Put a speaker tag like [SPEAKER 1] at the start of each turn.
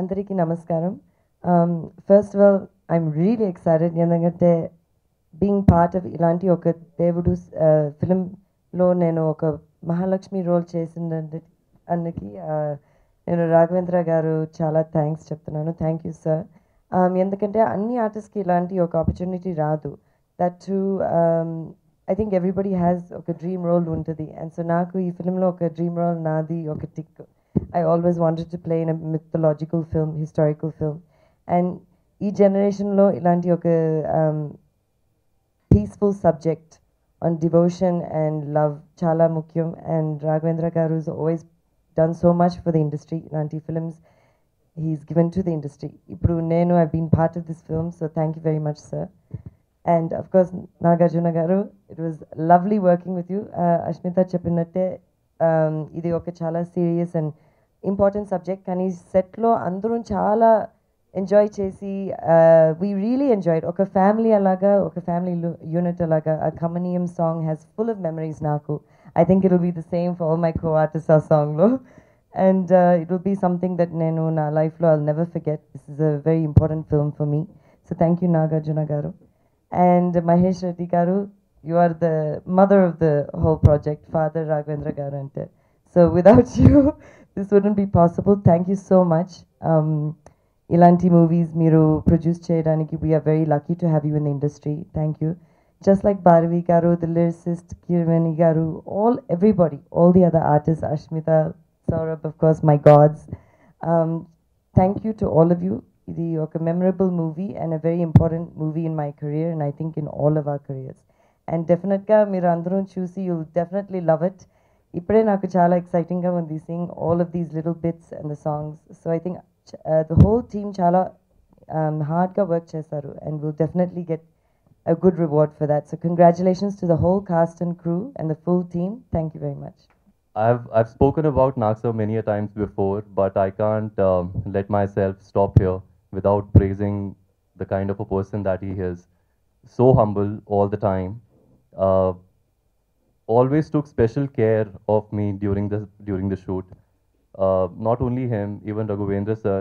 [SPEAKER 1] అందరికీ నమస్కారం. First of all I'm really excited, ఎందుకంటే బీయింగ్ పార్ట్ ఆఫ్ ఇలాంటి ఒక దేవుడు ఫిలింలో నేను ఒక మహాలక్ష్మి రోల్ అందుకి నేను రాఘవేంద్ర గారు చాలా థ్యాంక్స్ చెప్తున్నాను. Thank you sir. ఎందుకంటే అన్ని ఆర్టిస్ట్కి ఇలాంటి ఒక ఆపర్చునిటీ రాదు. That to I think everybody has ఒక డ్రీమ్ రోల్ ఉంటుంది. అండ్ సో నాకు ఈ ఫిలింలో ఒక డ్రీమ్ రోల్ నాది ఒక tick. I always wanted to play in a mythological film, historical film. And each generation lo ilanti oka peaceful subject on devotion and love chala mukyam, and Raghavendra garu has always done so much for the industry. Ilanti films he's given to the industry. Ippudu nenu I've been part of this film, so thank you very much, sir. And of course Nagarjuna garu, it was lovely working with you. Ashmita cheppinatte idi oka chala serious and important subject, కానీ సెట్లో అందరూ చాలా enjoy చేసి we really enjoyed. ఒక family అలాగా, ఒక family unit అలాగా. ఆ కమనీయం song has full of memories నాకు. I think it will be the same for all my co artist ఆ సాంగ్లో. And it will be something that నేను నా లైఫ్లో I'll never forget. This is a very important film for me. So thank you Nagarjuna garu. And Mahesh Reddy గారు, you are the mother of the whole project, Father Raghavendra garu ante. So without you, this wouldn't be possible. Thank you so much. Ilanti movies miru produce cheyadaniki, we are very lucky to have you in the industry. Thank you. Just like Bharvi garu, the lyricist, Kirvani garu, everybody, all the other artists, Ashmita, Saurabh, of course, my gods. Thank you to all of you. Idi oka memorable movie and a very important movie in my career, and I think in all of our careers. And definitely మీరు అందరూ చూసి you'll definitely love it. ఇప్పుడే నాకు చాలా ఎక్సైటింగ్గా ఉంది seeing all of these little bits and the songs. So I think the whole team చాలా హార్డ్గా work చేశారు, and we'll definitely get a good reward for that. So congratulations to the whole cast and crew and the full team. Thank you very much.
[SPEAKER 2] I've spoken about Nagsir many a times before, but I can't let myself stop here without praising the kind of a person that he is. So humble all the time. Always took special care of me during the shoot. Not only him, even Raghavendra sir,